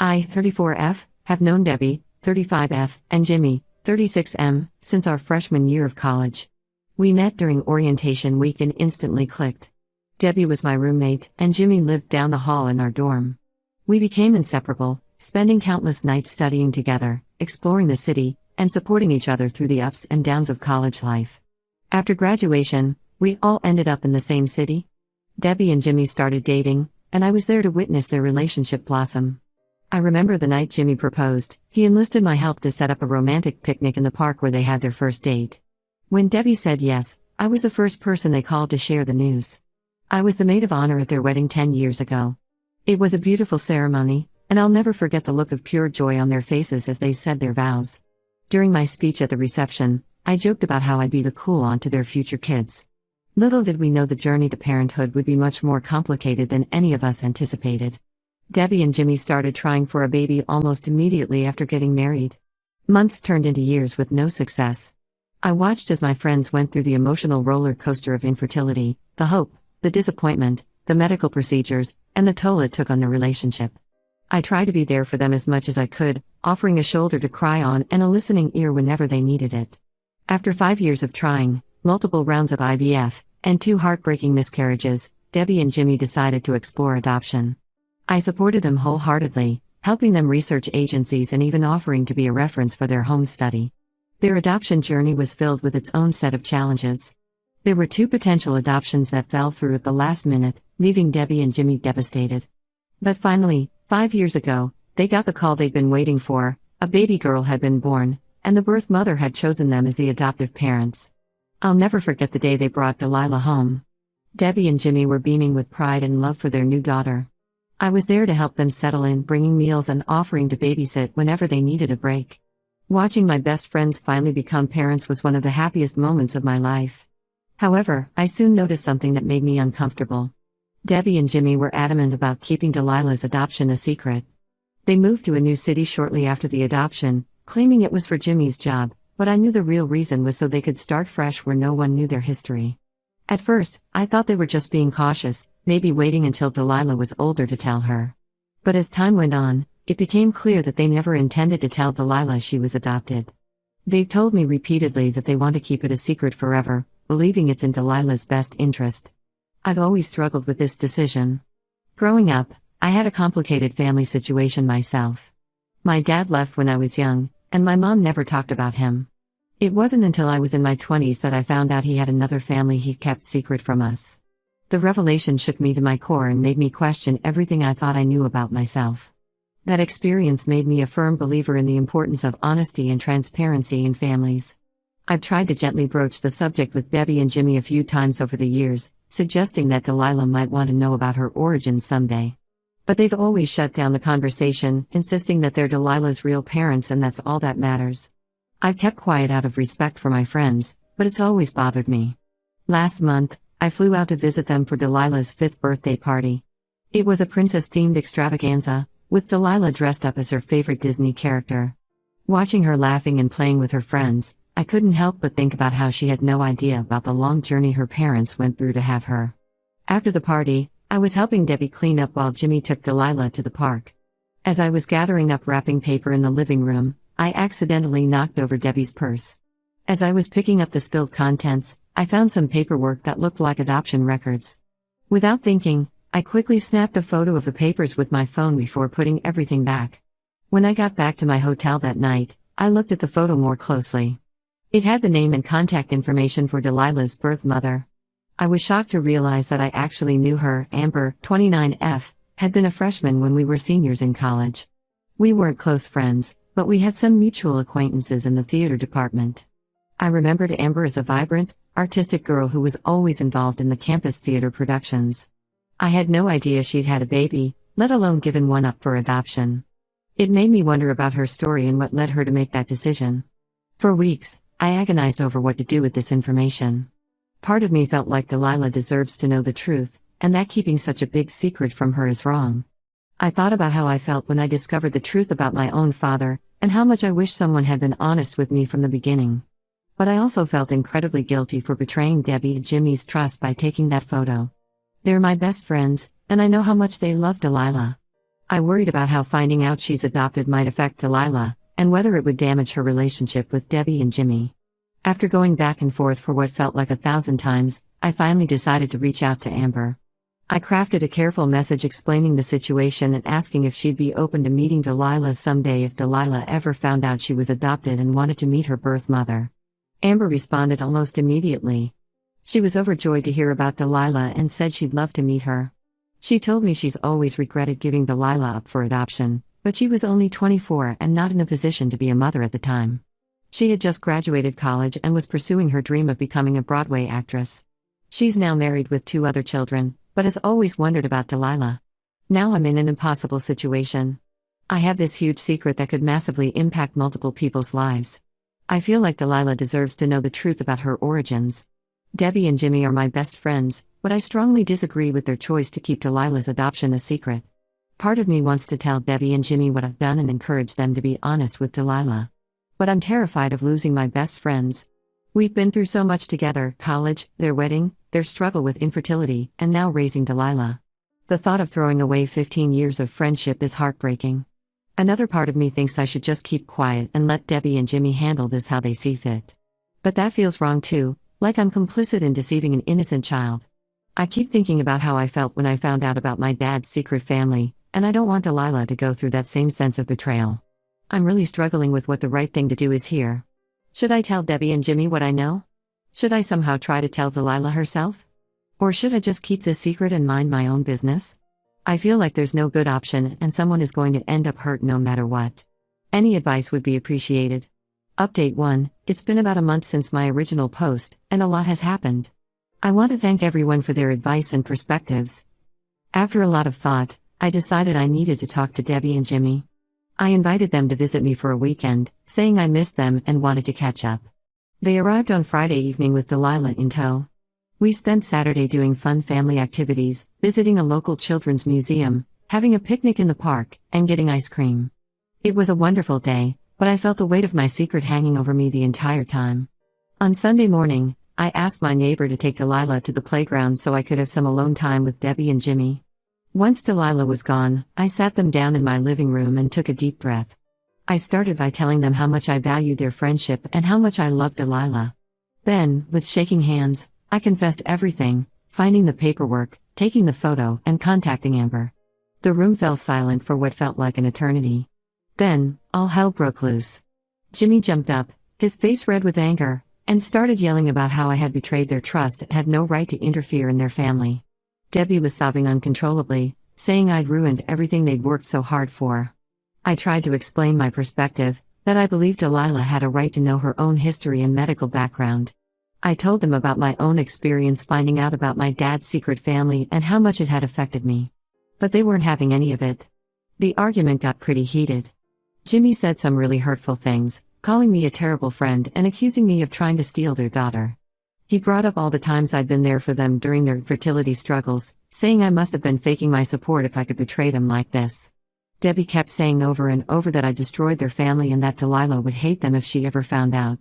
I, 34F, have known Debbie, 35F, and Jimmy, 36M, since our freshman year of college. We met during orientation week and instantly clicked. Debbie was my roommate, and Jimmy lived down the hall in our dorm. We became inseparable, spending countless nights studying together, exploring the city, and supporting each other through the ups and downs of college life. After graduation, we all ended up in the same city. Debbie and Jimmy started dating, and I was there to witness their relationship blossom. I remember the night Jimmy proposed. He enlisted my help to set up a romantic picnic in the park where they had their first date. When Debbie said yes, I was the first person they called to share the news. I was the maid of honor at their wedding 10 years ago. It was a beautiful ceremony, and I'll never forget the look of pure joy on their faces as they said their vows. During my speech at the reception, I joked about how I'd be the cool aunt to their future kids. Little did we know the journey to parenthood would be much more complicated than any of us anticipated. Debbie and Jimmy started trying for a baby almost immediately after getting married. Months turned into years with no success. I watched as my friends went through the emotional roller coaster of infertility, the hope, the disappointment, the medical procedures, and the toll it took on their relationship. I tried to be there for them as much as I could, offering a shoulder to cry on and a listening ear whenever they needed it. After 5 years of trying, multiple rounds of IVF, and 2 heartbreaking miscarriages, Debbie and Jimmy decided to explore adoption. I supported them wholeheartedly, helping them research agencies and even offering to be a reference for their home study. Their adoption journey was filled with its own set of challenges. There were 2 potential adoptions that fell through at the last minute, leaving Debbie and Jimmy devastated. But finally, 5 years ago, they got the call they'd been waiting for. A baby girl had been born, and the birth mother had chosen them as the adoptive parents. I'll never forget the day they brought Delilah home. Debbie and Jimmy were beaming with pride and love for their new daughter. I was there to help them settle in, bringing meals and offering to babysit whenever they needed a break. Watching my best friends finally become parents was one of the happiest moments of my life. However, I soon noticed something that made me uncomfortable. Debbie and Jimmy were adamant about keeping Delilah's adoption a secret. They moved to a new city shortly after the adoption, claiming it was for Jimmy's job, but I knew the real reason was so they could start fresh where no one knew their history. At first, I thought they were just being cautious, maybe waiting until Delilah was older to tell her. But as time went on, it became clear that they never intended to tell Delilah she was adopted. They've told me repeatedly that they want to keep it a secret forever, believing it's in Delilah's best interest. I've always struggled with this decision. Growing up, I had a complicated family situation myself. My dad left when I was young, and my mom never talked about him. It wasn't until I was in my 20s that I found out he had another family he kept secret from us. The revelation shook me to my core and made me question everything I thought I knew about myself. That experience made me a firm believer in the importance of honesty and transparency in families. I've tried to gently broach the subject with Debbie and Jimmy a few times over the years, suggesting that Delilah might want to know about her origins someday. But they've always shut down the conversation, insisting that they're Delilah's real parents and that's all that matters. I've kept quiet out of respect for my friends, but it's always bothered me. Last month, I flew out to visit them for Delilah's 5th birthday party. It was a princess-themed extravaganza, with Delilah dressed up as her favorite Disney character. Watching her laughing and playing with her friends, I couldn't help but think about how she had no idea about the long journey her parents went through to have her. After the party, I was helping Debbie clean up while Jimmy took Delilah to the park. As I was gathering up wrapping paper in the living room, I accidentally knocked over Debbie's purse. As I was picking up the spilled contents, I found some paperwork that looked like adoption records. Without thinking, I quickly snapped a photo of the papers with my phone before putting everything back. When I got back to my hotel that night, I looked at the photo more closely. It had the name and contact information for Delilah's birth mother. I was shocked to realize that I actually knew her. Amber, 29F, had been a freshman when we were seniors in college. We weren't close friends, but we had some mutual acquaintances in the theater department. I remembered Amber as a vibrant, artistic girl who was always involved in the campus theater productions. I had no idea she'd had a baby, let alone given one up for adoption. It made me wonder about her story and what led her to make that decision. For weeks, I agonized over what to do with this information. Part of me felt like Delilah deserves to know the truth, and that keeping such a big secret from her is wrong. I thought about how I felt when I discovered the truth about my own father, and how much I wish someone had been honest with me from the beginning. But I also felt incredibly guilty for betraying Debbie and Jimmy's trust by taking that photo. They're my best friends, and I know how much they love Delilah. I worried about how finding out she's adopted might affect Delilah, and whether it would damage her relationship with Debbie and Jimmy. After going back and forth for what felt like 1,000 times, I finally decided to reach out to Amber. I crafted a careful message explaining the situation and asking if she'd be open to meeting Delilah someday if Delilah ever found out she was adopted and wanted to meet her birth mother. Amber responded almost immediately. She was overjoyed to hear about Delilah and said she'd love to meet her. She told me she's always regretted giving Delilah up for adoption, but she was only 24 and not in a position to be a mother at the time. She had just graduated college and was pursuing her dream of becoming a Broadway actress. She's now married with 2 other children, but has always wondered about Delilah. Now I'm in an impossible situation. I have this huge secret that could massively impact multiple people's lives. I feel like Delilah deserves to know the truth about her origins. Debbie and Jimmy are my best friends, but I strongly disagree with their choice to keep Delilah's adoption a secret. Part of me wants to tell Debbie and Jimmy what I've done and encourage them to be honest with Delilah. But I'm terrified of losing my best friends. We've been through so much together: college, their wedding, their struggle with infertility, and now raising Delilah. The thought of throwing away 15 years of friendship is heartbreaking. Another part of me thinks I should just keep quiet and let Debbie and Jimmy handle this how they see fit. But that feels wrong too, like I'm complicit in deceiving an innocent child. I keep thinking about how I felt when I found out about my dad's secret family, and I don't want Delilah to go through that same sense of betrayal. I'm really struggling with what the right thing to do is here. Should I tell Debbie and Jimmy what I know? Should I somehow try to tell Delilah herself? Or should I just keep this secret and mind my own business? I feel like there's no good option and someone is going to end up hurt no matter what. Any advice would be appreciated. Update 1: It's been about a month since my original post, and a lot has happened. I want to thank everyone for their advice and perspectives. After a lot of thought, I decided I needed to talk to Debbie and Jimmy. I invited them to visit me for a weekend, saying I missed them and wanted to catch up. They arrived on Friday evening with Delilah in tow. We spent Saturday doing fun family activities, visiting a local children's museum, having a picnic in the park, and getting ice cream. It was a wonderful day, but I felt the weight of my secret hanging over me the entire time. On Sunday morning, I asked my neighbor to take Delilah to the playground so I could have some alone time with Debbie and Jimmy. Once Delilah was gone, I sat them down in my living room and took a deep breath. I started by telling them how much I valued their friendship and how much I loved Delilah. Then, with shaking hands, I confessed everything: finding the paperwork, taking the photo, and contacting Amber. The room fell silent for what felt like an eternity. Then, all hell broke loose. Jimmy jumped up, his face red with anger, and started yelling about how I had betrayed their trust and had no right to interfere in their family. Debbie was sobbing uncontrollably, saying I'd ruined everything they'd worked so hard for. I tried to explain my perspective, that I believed Delilah had a right to know her own history and medical background. I told them about my own experience finding out about my dad's secret family and how much it had affected me. But they weren't having any of it. The argument got pretty heated. Jimmy said some really hurtful things, calling me a terrible friend and accusing me of trying to steal their daughter. He brought up all the times I'd been there for them during their fertility struggles, saying I must have been faking my support if I could betray them like this. Debbie kept saying over and over that I destroyed their family and that Delilah would hate them if she ever found out.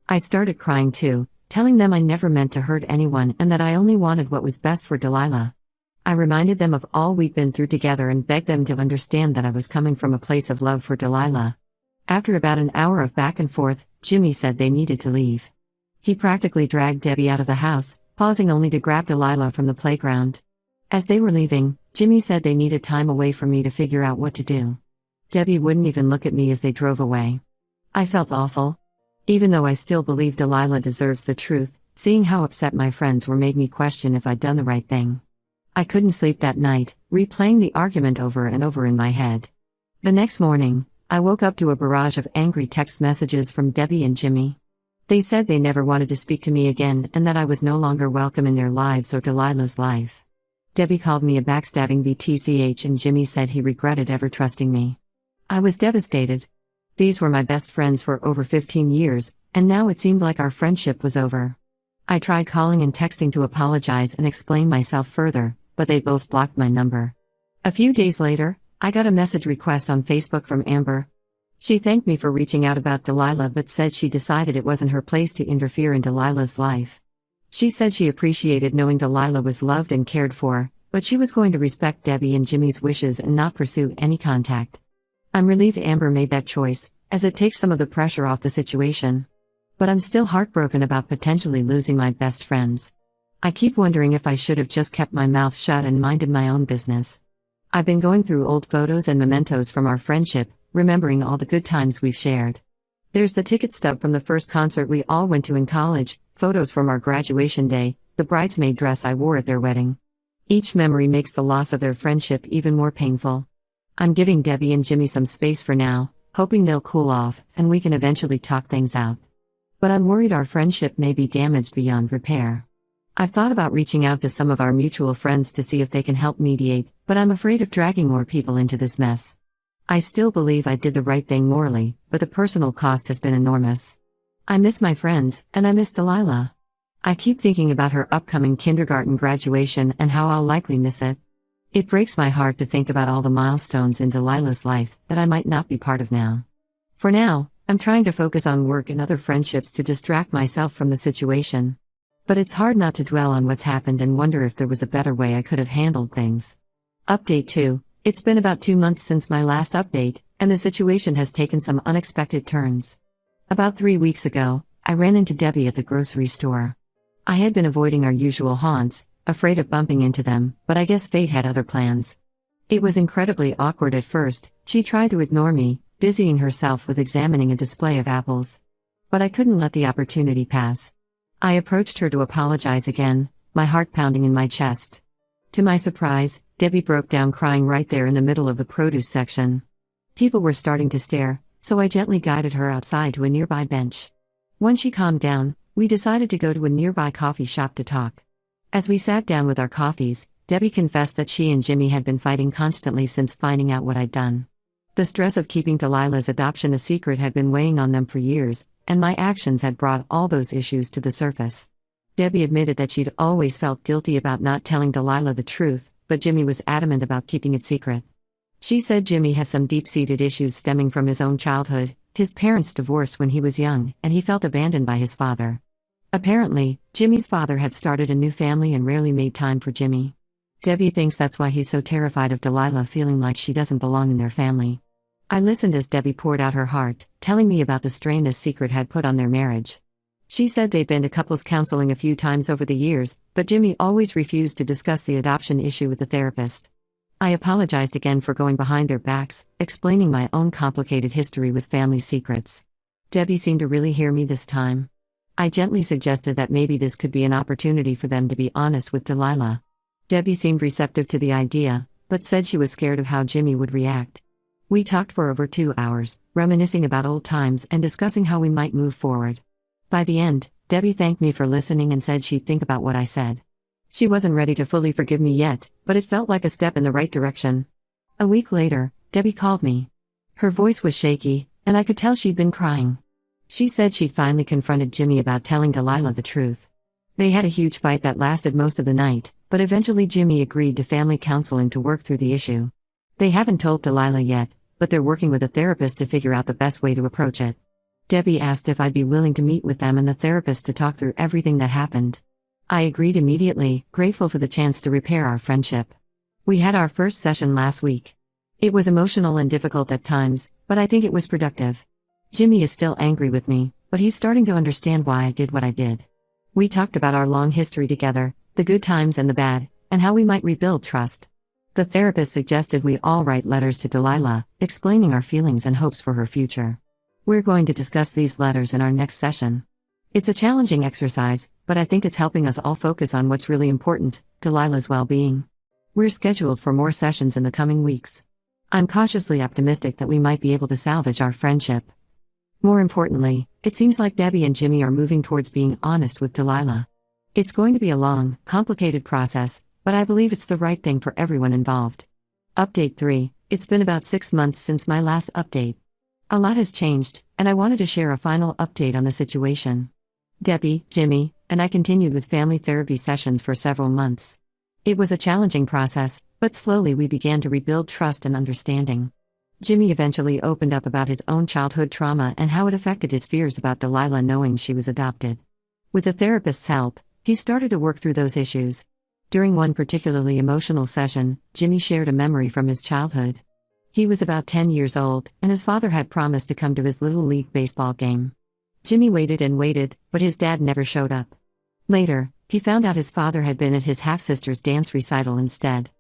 I started crying too, telling them I never meant to hurt anyone and that I only wanted what was best for Delilah. I reminded them of all we'd been through together and begged them to understand that I was coming from a place of love for Delilah. After about an hour of back and forth, Jimmy said they needed to leave. He practically dragged Debbie out of the house, pausing only to grab Delilah from the playground. As they were leaving, Jimmy said they needed time away from me to figure out what to do. Debbie wouldn't even look at me as they drove away. I felt awful. Even though I still believe Delilah deserves the truth, seeing how upset my friends were made me question if I'd done the right thing. I couldn't sleep that night, replaying the argument over and over in my head. The next morning, I woke up to a barrage of angry text messages from Debbie and Jimmy. They said they never wanted to speak to me again and that I was no longer welcome in their lives or Delilah's life. Debbie called me a backstabbing BTCH and Jimmy said he regretted ever trusting me. I was devastated. These were my best friends for over 15 years, and now it seemed like our friendship was over. I tried calling and texting to apologize and explain myself further, but they both blocked my number. A few days later, I got a message request on Facebook from Amber. She thanked me for reaching out about Delilah but said she decided it wasn't her place to interfere in Delilah's life. She said she appreciated knowing Delilah was loved and cared for, but she was going to respect Debbie and Jimmy's wishes and not pursue any contact. I'm relieved Amber made that choice, as it takes some of the pressure off the situation. But I'm still heartbroken about potentially losing my best friends. I keep wondering if I should have just kept my mouth shut and minded my own business. I've been going through old photos and mementos from our friendship, remembering all the good times we've shared. There's the ticket stub from the first concert we all went to in college, photos from our graduation day, the bridesmaid dress I wore at their wedding. Each memory makes the loss of their friendship even more painful. I'm giving Debbie and Jimmy some space for now, hoping they'll cool off and we can eventually talk things out. But I'm worried our friendship may be damaged beyond repair. I've thought about reaching out to some of our mutual friends to see if they can help mediate, but I'm afraid of dragging more people into this mess. I still believe I did the right thing morally, but the personal cost has been enormous. I miss my friends, and I miss Delilah. I keep thinking about her upcoming kindergarten graduation and how I'll likely miss it. It breaks my heart to think about all the milestones in Delilah's life that I might not be part of now. For now, I'm trying to focus on work and other friendships to distract myself from the situation. But it's hard not to dwell on what's happened and wonder if there was a better way I could have handled things. Update 2. It's been about 2 months since my last update, and the situation has taken some unexpected turns. About 3 weeks ago, I ran into Debbie at the grocery store. I had been avoiding our usual haunts, afraid of bumping into them, but I guess fate had other plans. It was incredibly awkward at first. She tried to ignore me, busying herself with examining a display of apples. But I couldn't let the opportunity pass. I approached her to apologize again, my heart pounding in my chest. To my surprise, Debbie broke down crying right there in the middle of the produce section. People were starting to stare, so I gently guided her outside to a nearby bench. When she calmed down, we decided to go to a nearby coffee shop to talk. As we sat down with our coffees, Debbie confessed that she and Jimmy had been fighting constantly since finding out what I'd done. The stress of keeping Delilah's adoption a secret had been weighing on them for years, and my actions had brought all those issues to the surface. Debbie admitted that she'd always felt guilty about not telling Delilah the truth, but Jimmy was adamant about keeping it secret. She said Jimmy has some deep-seated issues stemming from his own childhood. His parents divorced when he was young, and he felt abandoned by his father. Apparently, Jimmy's father had started a new family and rarely made time for Jimmy. Debbie thinks that's why he's so terrified of Delilah feeling like she doesn't belong in their family. I listened as Debbie poured out her heart, telling me about the strain this secret had put on their marriage. She said they'd been to couples counseling a few times over the years, but Jimmy always refused to discuss the adoption issue with the therapist. I apologized again for going behind their backs, explaining my own complicated history with family secrets. Debbie seemed to really hear me this time. I gently suggested that maybe this could be an opportunity for them to be honest with Delilah. Debbie seemed receptive to the idea, but said she was scared of how Jimmy would react. We talked for over 2 hours, reminiscing about old times and discussing how we might move forward. By the end, Debbie thanked me for listening and said she'd think about what I said. She wasn't ready to fully forgive me yet, but it felt like a step in the right direction. A week later, Debbie called me. Her voice was shaky, and I could tell she'd been crying. She said she'd finally confronted Jimmy about telling Delilah the truth. They had a huge fight that lasted most of the night, but eventually Jimmy agreed to family counseling to work through the issue. They haven't told Delilah yet, but they're working with a therapist to figure out the best way to approach it. Debbie asked if I'd be willing to meet with them and the therapist to talk through everything that happened. I agreed immediately, grateful for the chance to repair our friendship. We had our first session last week. It was emotional and difficult at times, but I think it was productive. Jimmy is still angry with me, but he's starting to understand why I did what I did. We talked about our long history together, the good times and the bad, and how we might rebuild trust. The therapist suggested we all write letters to Delilah, explaining our feelings and hopes for her future. We're going to discuss these letters in our next session. It's a challenging exercise, but I think it's helping us all focus on what's really important, Delilah's well-being. We're scheduled for more sessions in the coming weeks. I'm cautiously optimistic that we might be able to salvage our friendship. More importantly, it seems like Debbie and Jimmy are moving towards being honest with Delilah. It's going to be a long, complicated process, but I believe it's the right thing for everyone involved. Update 3. It's been about 6 months since my last update. A lot has changed, and I wanted to share a final update on the situation. Debbie, Jimmy, and I continued with family therapy sessions for several months. It was a challenging process, but slowly we began to rebuild trust and understanding. Jimmy eventually opened up about his own childhood trauma and how it affected his fears about Delilah knowing she was adopted. With the therapist's help, he started to work through those issues. During one particularly emotional session, Jimmy shared a memory from his childhood. He was about 10 years old, and his father had promised to come to his Little League baseball game. Jimmy waited and waited, but his dad never showed up. Later, he found out his father had been at his half-sister's dance recital instead.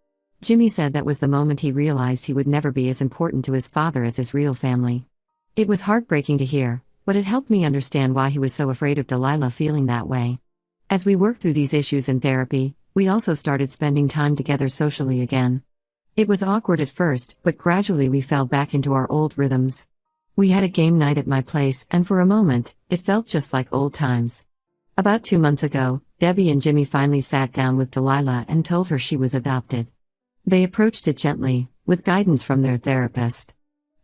Jimmy said that was the moment he realized he would never be as important to his father as his real family. It was heartbreaking to hear, but it helped me understand why he was so afraid of Delilah feeling that way. As we worked through these issues in therapy, we also started spending time together socially again. It was awkward at first, but gradually we fell back into our old rhythms. We had a game night at my place, and for a moment, it felt just like old times. About 2 months ago, Debbie and Jimmy finally sat down with Delilah and told her she was adopted. They approached it gently, with guidance from their therapist.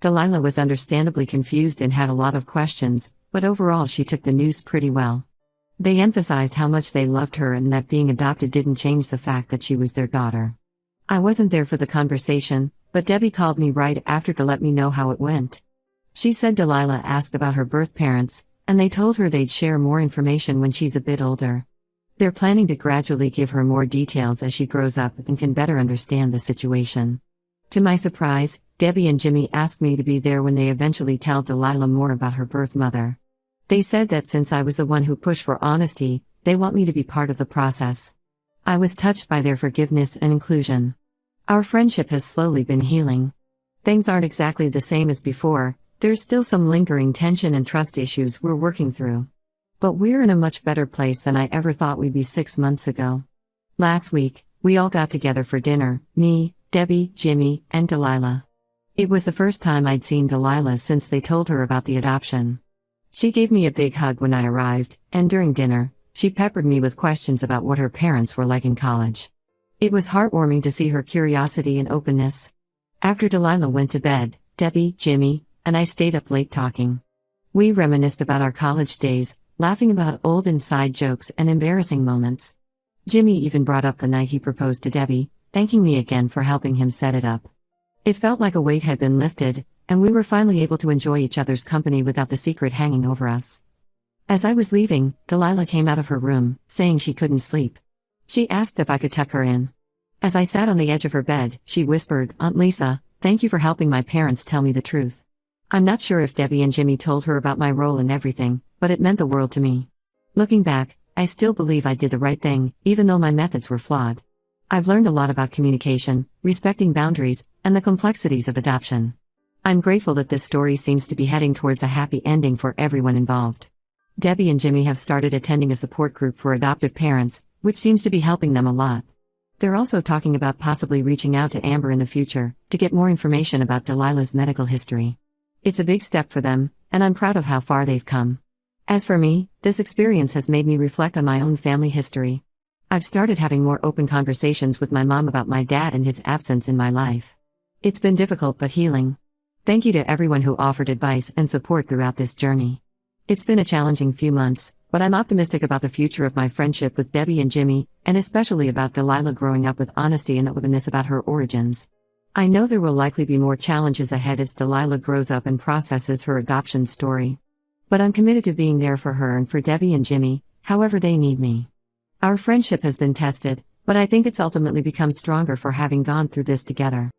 Delilah was understandably confused and had a lot of questions, but overall she took the news pretty well. They emphasized how much they loved her and that being adopted didn't change the fact that she was their daughter. I wasn't there for the conversation, but Debbie called me right after to let me know how it went. She said Delilah asked about her birth parents, and they told her they'd share more information when she's a bit older. They're planning to gradually give her more details as she grows up and can better understand the situation. To my surprise, Debbie and Jimmy asked me to be there when they eventually tell Delilah more about her birth mother. They said that since I was the one who pushed for honesty, they want me to be part of the process. I was touched by their forgiveness and inclusion. Our friendship has slowly been healing. Things aren't exactly the same as before, there's still some lingering tension and trust issues we're working through. But we're in a much better place than I ever thought we'd be 6 months ago. Last week, we all got together for dinner, me, Debbie, Jimmy, and Delilah. It was the first time I'd seen Delilah since they told her about the adoption. She gave me a big hug when I arrived, and during dinner, she peppered me with questions about what her parents were like in college. It was heartwarming to see her curiosity and openness. After Delilah went to bed, Debbie, Jimmy, and I stayed up late talking. We reminisced about our college days, laughing about old inside jokes and embarrassing moments. Jimmy even brought up the night he proposed to Debbie, thanking me again for helping him set it up. It felt like a weight had been lifted, and we were finally able to enjoy each other's company without the secret hanging over us. As I was leaving, Delilah came out of her room, saying she couldn't sleep. She asked if I could tuck her in. As I sat on the edge of her bed, she whispered, "Aunt Lisa, thank you for helping my parents tell me the truth." I'm not sure if Debbie and Jimmy told her about my role in everything, but it meant the world to me. Looking back, I still believe I did the right thing, even though my methods were flawed. I've learned a lot about communication, respecting boundaries, and the complexities of adoption. I'm grateful that this story seems to be heading towards a happy ending for everyone involved. Debbie and Jimmy have started attending a support group for adoptive parents, which seems to be helping them a lot. They're also talking about possibly reaching out to Amber in the future, to get more information about Delilah's medical history. It's a big step for them, and I'm proud of how far they've come. As for me, this experience has made me reflect on my own family history. I've started having more open conversations with my mom about my dad and his absence in my life. It's been difficult but healing. Thank you to everyone who offered advice and support throughout this journey. It's been a challenging few months, but I'm optimistic about the future of my friendship with Debbie and Jimmy, and especially about Delilah growing up with honesty and openness about her origins. I know there will likely be more challenges ahead as Delilah grows up and processes her adoption story. But I'm committed to being there for her and for Debbie and Jimmy, however they need me. Our friendship has been tested, but I think it's ultimately become stronger for having gone through this together.